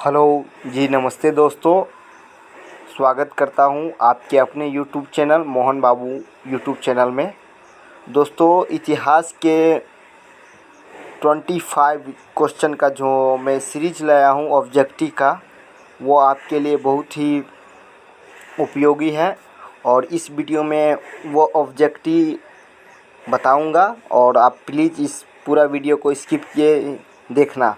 Hello जी, नमस्ते दोस्तों। स्वागत करता हूं आपके अपने यूट्यूब चैनल मोहन बाबू यूट्यूब चैनल में। दोस्तों, इतिहास के 25 क्वेश्चन का जो मैं सीरीज लाया हूं ऑब्जेक्टिव का, वो आपके लिए बहुत ही उपयोगी है। और इस वीडियो में वो ऑब्जेक्टिव बताऊंगा और आप प्लीज़ इस पूरा वीडियो को स्किप किए देखना।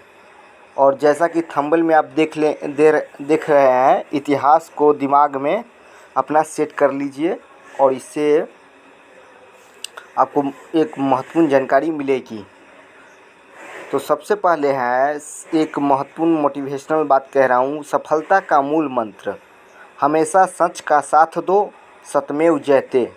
और जैसा कि थंबनेल में आप देख रहे हैं, इतिहास को दिमाग में अपना सेट कर लीजिए और इससे आपको एक महत्वपूर्ण जानकारी मिलेगी। तो सबसे पहले है एक महत्वपूर्ण मोटिवेशनल बात कह रहा हूँ। सफलता का मूल मंत्र, हमेशा सच का साथ दो, सत्यमेव जयते।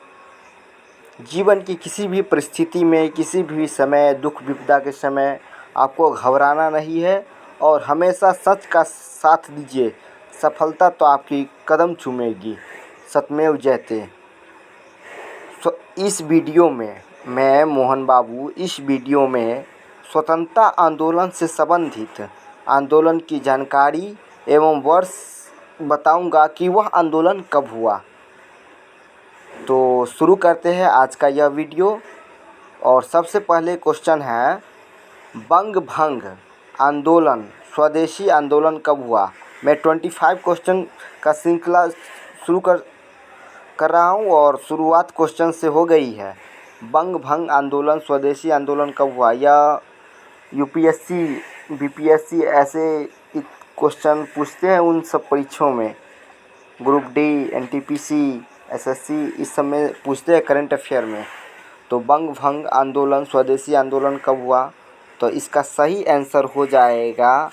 जीवन की किसी भी परिस्थिति में, किसी भी समय, दुख विपदा के समय आपको घबराना नहीं है और हमेशा सच का साथ दीजिए। सफलता तो आपकी कदम चूमेगी। सत्यमेव जयते। इस वीडियो में मैं मोहन बाबू इस वीडियो में स्वतंत्रता आंदोलन से संबंधित आंदोलन की जानकारी एवं वर्ष बताऊंगा कि वह आंदोलन कब हुआ। तो शुरू करते हैं आज का यह वीडियो। और सबसे पहले क्वेश्चन है, बंग भंग आंदोलन, स्वदेशी आंदोलन कब हुआ। मैं 25 क्वेश्चन का श्रृंखला शुरू कर रहा हूँ और शुरुआत क्वेश्चन से हो गई है। बंग भंग आंदोलन, स्वदेशी आंदोलन कब हुआ। यह यूपीएससी बीपीएससी ऐसे क्वेश्चन पूछते हैं उन सब परीक्षाओं में, ग्रुप डी, एनटीपीसी, एसएससी, इस सब में पूछते हैं करंट अफेयर में। तो बंग भंग आंदोलन, स्वदेशी आंदोलन कब हुआ। तो इसका सही आंसर हो जाएगा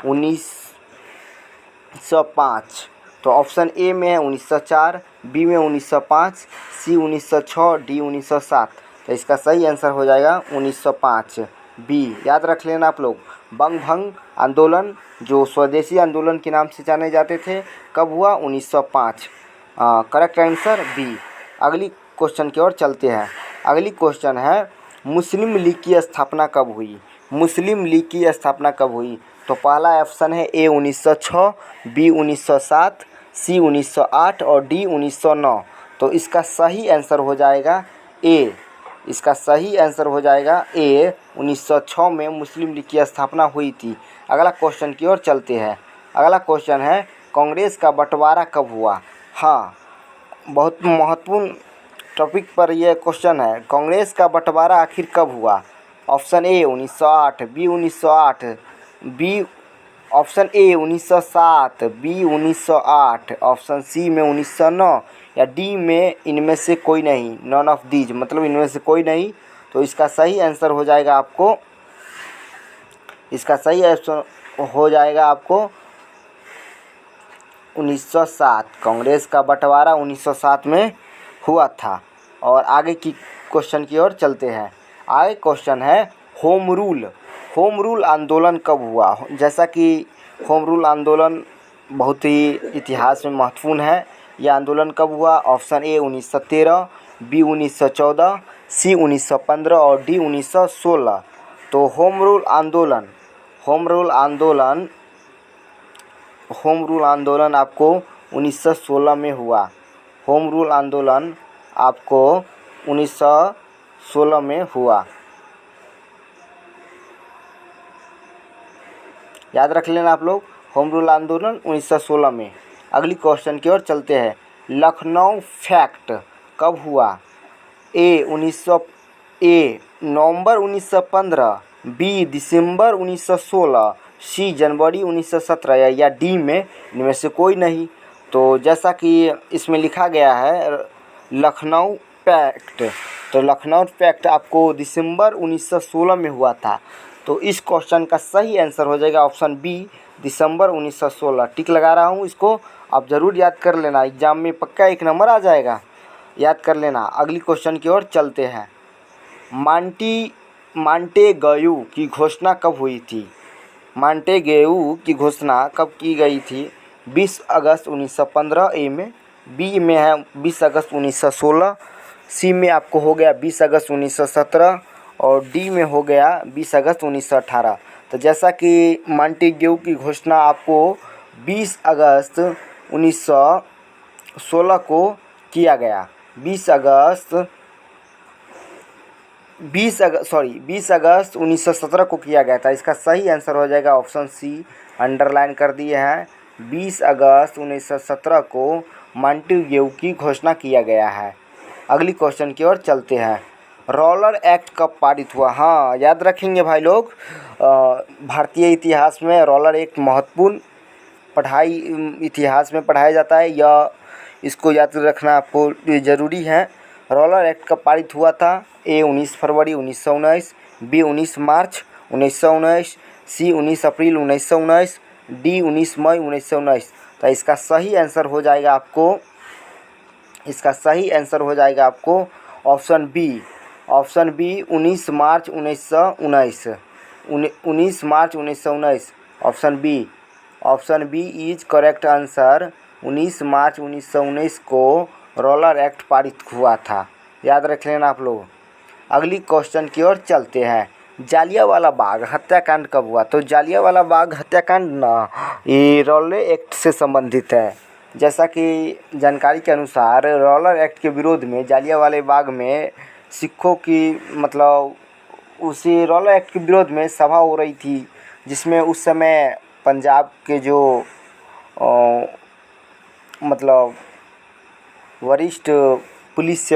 1905। तो ऑप्शन ए में है 1904, बी में 1905, सी 1906, डी 1907। तो इसका सही आंसर हो जाएगा 1905 बी। याद रख लेना आप लोग। बंग भंग आंदोलन जो स्वदेशी आंदोलन के नाम से जाने जाते थे, कब हुआ, 1905। Correct answer B. अगली क्वेश्चन की ओर चलते हैं। अगली क्वेश्चन है, मुस्लिम लीग की स्थापना कब हुई। मुस्लिम लीग की स्थापना कब हुई। तो पहला ऑप्शन है ए 1906, बी 1907, सी 1908 और डी 1909। तो इसका सही आंसर हो जाएगा ए। इसका सही आंसर हो जाएगा ए, 1906 में मुस्लिम लीग की स्थापना हुई थी। अगला क्वेश्चन की ओर चलते हैं। अगला क्वेश्चन है, कांग्रेस का बंटवारा कब हुआ। हाँ, बहुत महत्वपूर्ण टॉपिक पर यह क्वेश्चन है। कांग्रेस का बंटवारा आखिर कब हुआ। Option A 1908, B 1908, B option A 1907, B 1908, option C में 1909 या डी में इनमें से कोई नहीं, नॉन ऑफ दीज, मतलब इनमें से कोई नहीं। तो इसका सही आंसर हो जाएगा आपको, इसका सही आंसर हो जाएगा आपको 1907। कांग्रेस का बंटवारा 1907 में हुआ था। और आगे की क्वेश्चन की ओर चलते हैं। आगे क्वेश्चन है, होम रूल। होम रूल आंदोलन कब हुआ। जैसा कि होम रूल आंदोलन बहुत ही इतिहास में महत्वपूर्ण है। यह आंदोलन कब हुआ। ऑप्शन ए 1913, बी 1914, सी 1915 और डी 1916। तो होम रूल आंदोलन आपको 1916 में हुआ। होम रूल आंदोलन आपको 1916 में हुआ। याद रख लेना आप लोग, होम रूल आंदोलन 1916 में। अगली क्वेश्चन की ओर चलते हैं। लखनऊ फैक्ट कब हुआ। ए नवंबर 1915, बी दिसंबर 1916, सी जनवरी 1917 या डी में इनमें से कोई नहीं। तो जैसा कि इसमें लिखा गया है लखनऊ पैक्ट, तो लखनऊ पैक्ट आपको दिसंबर 1916 में हुआ था। तो इस क्वेश्चन का सही आंसर हो जाएगा ऑप्शन बी, दिसंबर 1916। टिक लगा रहा हूँ, इसको आप ज़रूर याद कर लेना, एग्जाम में पक्का 1 नंबर आ जाएगा, याद कर लेना। अगली क्वेश्चन की ओर चलते हैं। मांटेगयू की घोषणा कब हुई थी। मांटेगयू की घोषणा कब की गई थी। 20 अगस्त 1915 ए में, बी में है 20 अगस्त 1916, सी में आपको हो गया 20 अगस्त 1917 और डी में हो गया 20 अगस्त 1918। तो जैसा कि मॉन्टेग्यू की घोषणा आपको 20 अगस्त 1916 को किया गया। 20 अगस्त 1917 को किया गया था। इसका सही आंसर हो जाएगा ऑप्शन सी, अंडरलाइन कर दिए हैं। 20 अगस्त 1917 को मॉन्टेग्यू की घोषणा किया गया है। अगली क्वेश्चन की ओर चलते हैं। रॉलर एक्ट कब पारित हुआ? हाँ, याद रखेंगे भाई लोग, भारतीय इतिहास में रॉलर एक्ट महत्वपूर्ण इतिहास में पढ़ाया जाता है, या इसको याद रखना आपको ज़रूरी है। रॉलर एक्ट कब पारित हुआ था? ए 19 फरवरी 1919, बी 19 मार्च 1919, सी 19 अप्रैल 1919, डी 19 मई 1919। तो इसका सही आंसर हो जाएगा आपको ऑप्शन बी 19 मार्च 1919। 19 मार्च 1919 option B is correct answer. 19 मार्च 1919 को रॉलर एक्ट पारित हुआ था, याद रख लेना आप लोग। अगली क्वेश्चन की ओर चलते हैं। जालियांवाला बाग हत्याकांड कब हुआ? तो जालियांवाला बाग हत्याकांड ना ये रॉलर एक्ट से संबंधित है। जैसा कि जानकारी के अनुसार रॉलर एक्ट के विरोध में जालियांवाला बाग में सिखों की उसी रॉलर एक्ट के विरोध में सभा हो रही थी, जिसमें उस समय पंजाब के जो वरिष्ठ पुलिस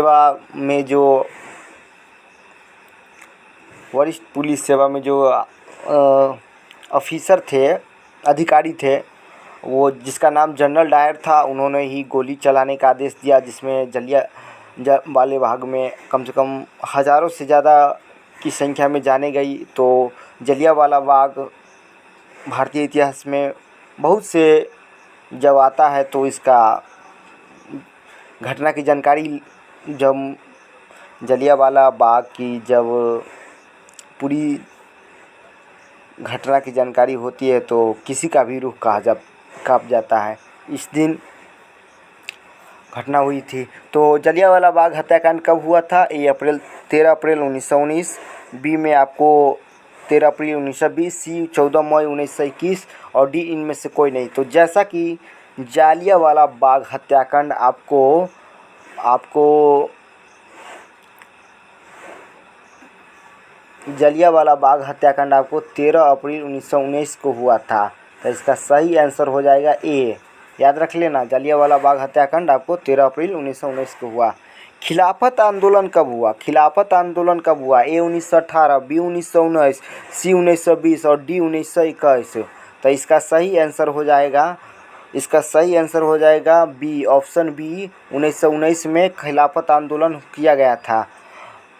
सेवा में जो ऑफिसर थे, अधिकारी थे, वो जिसका नाम जनरल डायर था, उन्होंने ही गोली चलाने का आदेश दिया, जिसमें जालियांवाला बाग में कम से कम हज़ारों से ज़्यादा की संख्या में जाने गई। तो जालियांवाला बाग भारतीय इतिहास में बहुत से जब आता है तो इसका घटना की जानकारी, जब जालियांवाला बाग की जब पूरी घटना की जानकारी होती है तो किसी का भी रूह कांप जाता है। इस दिन घटना हुई थी। तो जालियांवाला बाग हत्याकांड कब हुआ था? 13 अप्रैल 1919, बी में आपको 13 अप्रैल 1920, सी 14 मई 1921 और डी इनमें से कोई नहीं। तो जैसा कि जालियांवाला बाग हत्याकांड आपको 13 अप्रैल 1919 को हुआ था। तो इसका सही आंसर हो जाएगा ए। याद रख लेना, जालियांवाला बाग हत्याकांड आपको 13 अप्रैल 1919 को हुआ। खिलाफत आंदोलन कब हुआ? ए 1918, बी 1919, सी 1920 और डी 1921। तो इसका सही आंसर हो जाएगा बी, ऑप्शन बी। 1919 में खिलाफत आंदोलन किया गया था।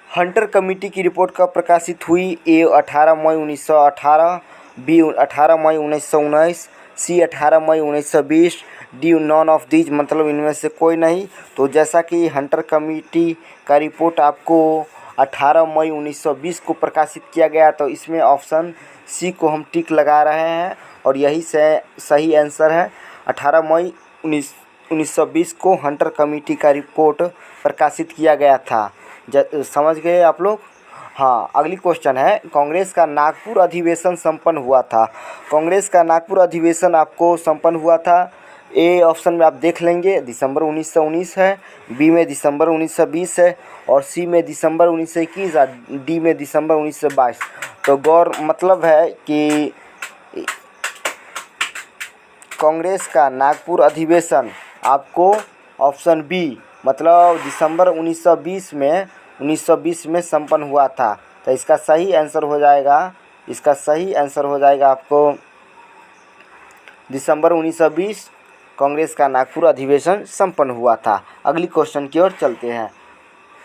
हंटर कमेटी की रिपोर्ट कब प्रकाशित हुई? ए 18 मई 1918, बी 18 मई 1919, सी 18 मई 1920, डी नॉन ऑफ दीज मतलब इनमें से कोई नहीं। तो जैसा कि हंटर कमेटी का रिपोर्ट आपको 18 मई 1920 को प्रकाशित किया गया, तो इसमें ऑप्शन सी को हम टिक लगा रहे हैं और यही से सही आंसर है। 18 मई 1920 को हंटर कमेटी का रिपोर्ट प्रकाशित किया गया था। समझ गए आप लोग? हाँ, अगली क्वेश्चन है। कांग्रेस का नागपुर अधिवेशन संपन्न हुआ था। कांग्रेस का नागपुर अधिवेशन आपको संपन्न हुआ था। ए ऑप्शन में आप देख लेंगे दिसंबर 1919 है, बी में दिसंबर 1920 है और सी में दिसंबर 1921 और डी में दिसंबर 1922। तो गौर मतलब है कि कांग्रेस का नागपुर अधिवेशन आपको ऑप्शन बी मतलब दिसंबर 1920 में संपन्न हुआ था। तो इसका सही आंसर हो जाएगा आपको दिसंबर 1920 कांग्रेस का नागपुर अधिवेशन संपन्न हुआ था। अगली क्वेश्चन की ओर चलते हैं।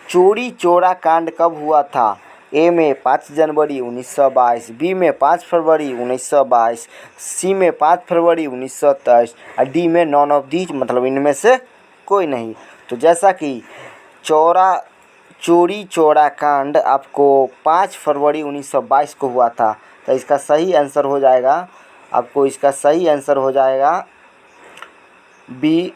चोरी चौरा कांड कब हुआ था? ए में 5 जनवरी 1922, बी में 5 फरवरी 1922, सी में 5 फरवरी 1923 और डी में नॉन ऑफ दीज मतलब इनमें से कोई नहीं। तो जैसा कि चोरी चौरा कांड आपको 5 फरवरी 1922 को हुआ था, तो इसका सही आंसर हो जाएगा बी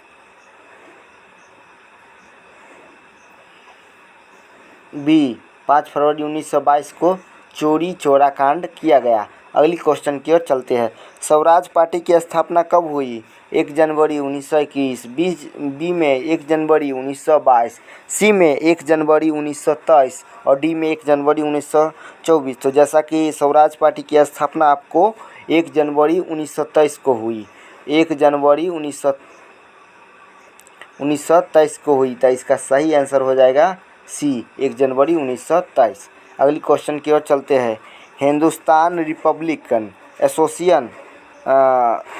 5 फरवरी 1922 को चोरी चौरा कांड किया गया। अगली क्वेश्चन की ओर चलते हैं। स्वराज पार्टी की स्थापना कब हुई? 1 जनवरी 1921, बी में 1 जनवरी 1922, सी में 1 जनवरी 1923 और डी में 1 जनवरी 1924। तो जैसा कि स्वराज पार्टी की स्थापना आपको 1 जनवरी 1923 को हुई, 1 जनवरी 1923 को हुई। तो इसका सही आंसर हो जाएगा सी, 1 जनवरी 1923। अगली क्वेश्चन की ओर चलते हैं। हिंदुस्तान रिपब्लिकन एसोसिएशन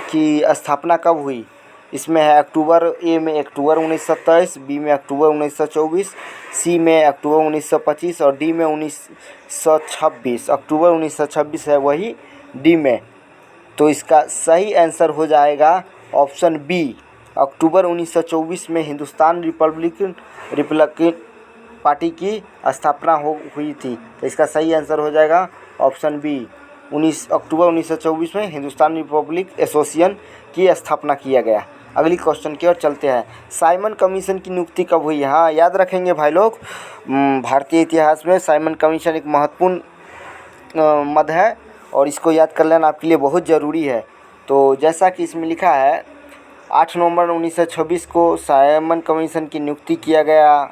की स्थापना कब हुई? इसमें है अक्टूबर, ए में अक्टूबर 1923, बी में अक्टूबर 1924, सी में अक्टूबर 1925 और डी में 1926। अक्टूबर 1926 है वही डी में। तो इसका सही आंसर हो जाएगा ऑप्शन बी, अक्टूबर 1924 में हिंदुस्तान रिपब्लिकन पार्टी की स्थापना हुई थी। तो इसका सही आंसर हो जाएगा ऑप्शन बी, अक्टूबर 1924 में हिंदुस्तान रिपब्लिक एसोसिएशन की स्थापना किया गया। अगली क्वेश्चन की ओर चलते हैं। साइमन कमीशन की नियुक्ति कब हुई? हाँ, याद रखेंगे भाई लोग, भारतीय इतिहास में साइमन कमीशन एक महत्वपूर्ण मद है और इसको याद कर लेना आपके लिए बहुत ज़रूरी है। तो जैसा कि इसमें लिखा है 8 नवंबर 1926 को साइमन कमीशन की नियुक्ति किया गया,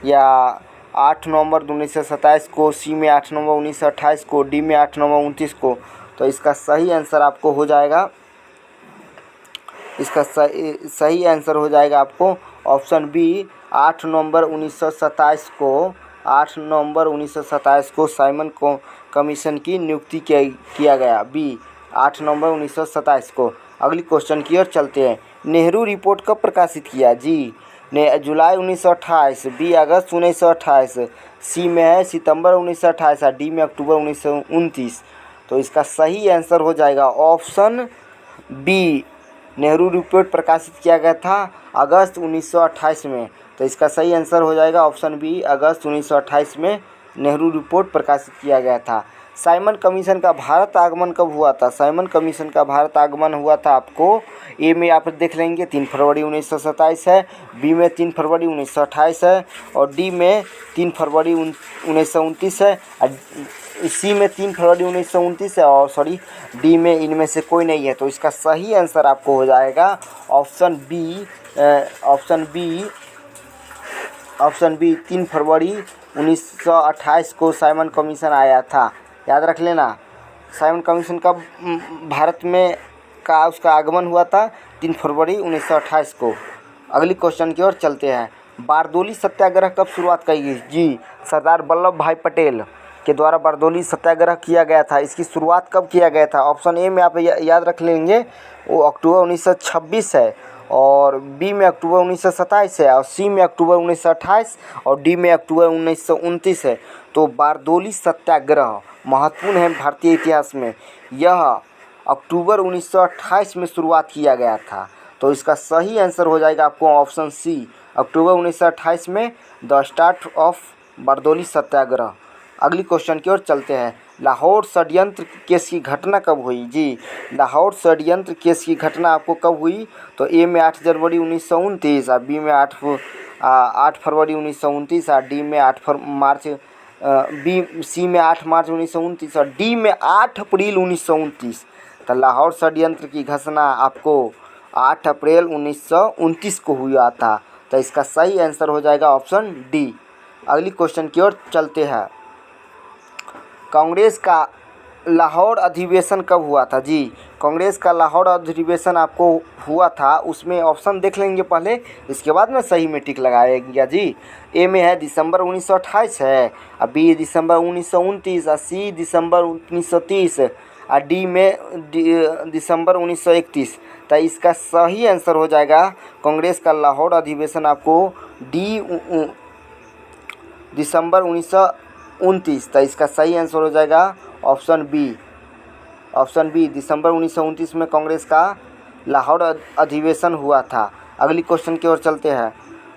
या 8 नवंबर 1927 को, सी में 8 नवंबर 1928 को, डी में 8 नवंबर 1929 को। तो इसका सही आंसर आपको हो जाएगा, इसका सही आंसर हो जाएगा आपको ऑप्शन बी, 8 नवंबर 1927 को, 8 नवंबर 1927 को साइमन कमीशन की नियुक्ति किया गया, बी 8 नवंबर 1927 को। अगली क्वेश्चन की ओर चलते हैं। नेहरू रिपोर्ट कब प्रकाशित किया? जी ने जुलाई 1928, बी अगस्त 1928, सी में है सितंबर 1928 और डी में अक्टूबर 1929। तो इसका सही आंसर हो जाएगा ऑप्शन बी, नेहरू रिपोर्ट प्रकाशित किया गया था अगस्त 1928 में। तो इसका सही आंसर हो जाएगा ऑप्शन बी, अगस्त 1928 में नेहरू रिपोर्ट प्रकाशित किया गया था। साइमन कमीशन का भारत आगमन कब हुआ था? साइमन कमीशन का भारत आगमन हुआ था आपको, ए में आप देख लेंगे 3 फरवरी 1927 है, बी में 3 फरवरी 1928 है और डी में 3 फरवरी 1929 है, सी में 3 फरवरी 1929 है और सॉरी डी में इनमें से कोई नहीं है। तो इसका सही आंसर आपको हो जाएगा ऑप्शन बी, ऑप्शन बी 3 फरवरी 1928 को साइमन कमीशन आया था। याद रख लेना, साइमन कमीशन कब भारत में उसका आगमन हुआ था? 3 फरवरी 1928 को। अगली क्वेश्चन की ओर चलते हैं। बारदोली सत्याग्रह कब शुरुआत की गई? जी सरदार वल्लभ भाई पटेल के द्वारा बारदोली सत्याग्रह किया गया था। इसकी शुरुआत कब किया गया था? ऑप्शन ए में आप याद रख लेंगे, वो अक्टूबर 1926 है और बी में अक्टूबर 1927 है और सी में अक्टूबर 1928 और डी में अक्टूबर 1929 है। तो बारदोली सत्याग्रह महत्वपूर्ण है भारतीय इतिहास में, यह अक्टूबर 1928 में शुरुआत किया गया था। तो इसका सही आंसर हो जाएगा आपको ऑप्शन सी, अक्टूबर 1928 में the start of Bardoli Satyagraha. अगली क्वेश्चन की ओर चलते हैं। लाहौर षड्यंत्र केस की घटना कब हुई? जी लाहौर षड्यंत्र केस की घटना आपको कब हुई? तो ए में 8 जनवरी 1929 और बी में 8 फरवरी 1929 और डी में 8 मार्च, सी में 8 मार्च 1929 और डी में 8 अप्रैल 1929। तो लाहौर षड्यंत्र की घोषणा आपको 8 अप्रैल 1929 को हुआ था। तो इसका सही आंसर हो जाएगा ऑप्शन डी। अगली क्वेश्चन की ओर चलते हैं। कांग्रेस का लाहौर अधिवेशन कब हुआ था? जी कांग्रेस का लाहौर अधिवेशन आपको हुआ था, उसमें ऑप्शन देख लेंगे पहले, इसके बाद में सही में टिक लगाएगा जी। ए में है दिसंबर 1928 है और बी दिसंबर 1929 और सी दिसंबर 1930 और डी में दिसंबर 1931। तो इसका सही आंसर हो जाएगा कांग्रेस का लाहौर अधिवेशन आपको डी दिसंबर 1929। तो इसका सही आंसर हो जाएगा ऑप्शन बी दिसंबर 1929 में कांग्रेस का लाहौर अधिवेशन हुआ था। अगली क्वेश्चन की ओर चलते हैं।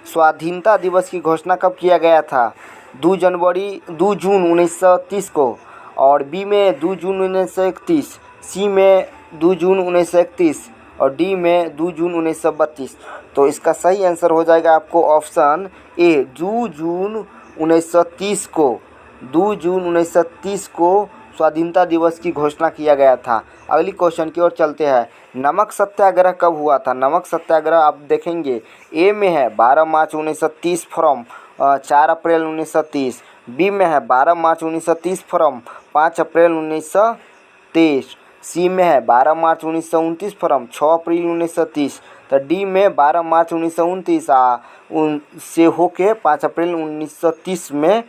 स्वाधीनता दिवस की घोषणा कब किया गया था? 2 जून 1930 को और बी में 2 जून 1931, सी में 2 जून 1931 और डी में 2 जून 1932। तो इसका सही आंसर हो जाएगा आपको ऑप्शन ए 2 जून 1930 को 2 जून 1930 को स्वाधीनता दिवस की घोषणा किया गया था। अगली क्वेश्चन की ओर चलते हैं। नमक सत्याग्रह कब हुआ था? नमक सत्याग्रह आप देखेंगे ए में है 12 मार्च 1930 फ्रॉम 4 अप्रैल 1930। बी में है 12 मार्च 1930 फ्रॉम 5 अप्रैल 1923। सी में है 12 मार्च 1929 फ्रॉम 6 अप्रैल 1930। तो डी में 12 मार्च 1929 से होके 5 अप्रैल 1930 में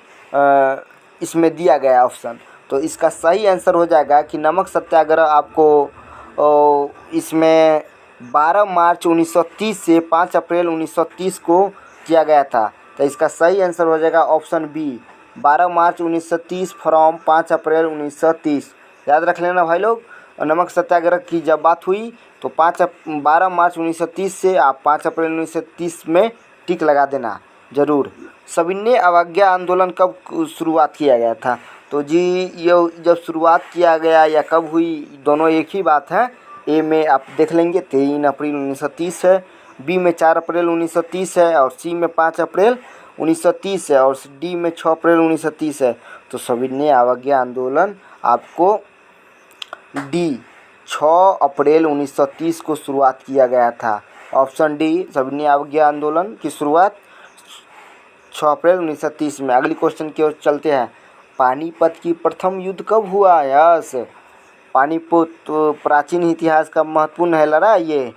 इसमें दिया गया ऑप्शन। तो इसका सही आंसर हो जाएगा कि नमक सत्याग्रह आपको इसमें 12 मार्च 1930 से 5 अप्रैल 1930 को किया गया था। तो इसका सही आंसर हो जाएगा ऑप्शन बी, 12 मार्च 1930 फ्रॉम 5 अप्रैल 1930। याद रख लेना भाई लोग। नमक सत्याग्रह की जब बात हुई तो 12 मार्च 1930 से आप 5 अप्रैल 1930 में टिक लगा देना ज़रूर। सविनय अवज्ञा आंदोलन कब शुरुआत किया गया था? तो जी ये जब शुरुआत किया गया या कब हुई, दोनों एक ही बात है। ए में आप देख लेंगे 3 अप्रैल 1930 है, बी में 4 अप्रैल 1930 है, और सी में 5 अप्रैल 1930 है, और डी में 6 अप्रैल 1930 है। तो सविनय अवज्ञा आंदोलन आपको डी 6 अप्रैल 1930 को शुरुआत किया गया था। ऑप्शन डी, सविनय अवज्ञा आंदोलन की शुरुआत 6 अप्रैल 1930 में। अगली क्वेश्चन की ओर चलते हैं। पानीपत की प्रथम युद्ध कब हुआ? यस, पानीपत तो प्राचीन इतिहास का महत्वपूर्ण है लड़ाई ये।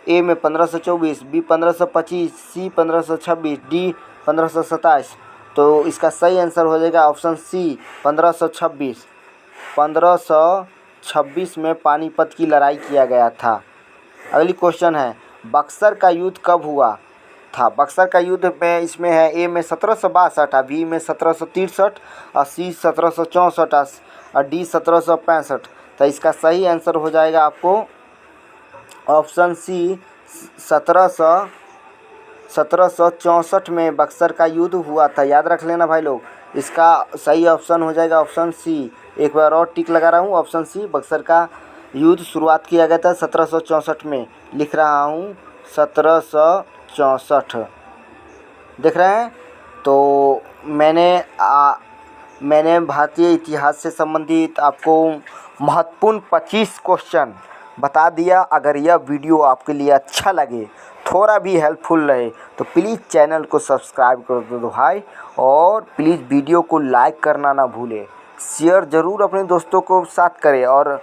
ए में 1524, बी 1525, सी 1526, डी 1527। तो इसका सही आंसर हो जाएगा ऑप्शन सी, 1526। 1526 में पानीपत की लड़ाई किया गया था। अगली क्वेश्चन है, बक्सर का युद्ध कब हुआ था? बक्सर का युद्ध में इसमें है ए में 1762, बी में 1763, और सी 1764, और डी 1765। तो इसका सही आंसर हो जाएगा आपको ऑप्शन सी, 1764 में बक्सर का युद्ध हुआ था। याद रख लेना भाई लोग। इसका सही ऑप्शन हो जाएगा ऑप्शन सी। एक बार और टिक लगा रहा हूँ, ऑप्शन सी, बक्सर का युद्ध शुरुआत किया गया था 1764 में। लिख रहा हूँ 1764, देख रहे हैं। तो मैंने भारतीय इतिहास से संबंधित आपको महत्वपूर्ण 25 क्वेश्चन बता दिया। अगर यह वीडियो आपके लिए अच्छा लगे, थोड़ा भी हेल्पफुल रहे, तो प्लीज़ चैनल को सब्सक्राइब कर दो भाई, और प्लीज़ वीडियो को लाइक करना ना भूलें। शेयर ज़रूर अपने दोस्तों को साथ करें, और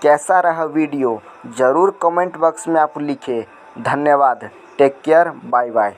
कैसा रहा वीडियो ज़रूर कमेंट बॉक्स में आप लिखें। धन्यवाद, टेक केयर, बाय बाय।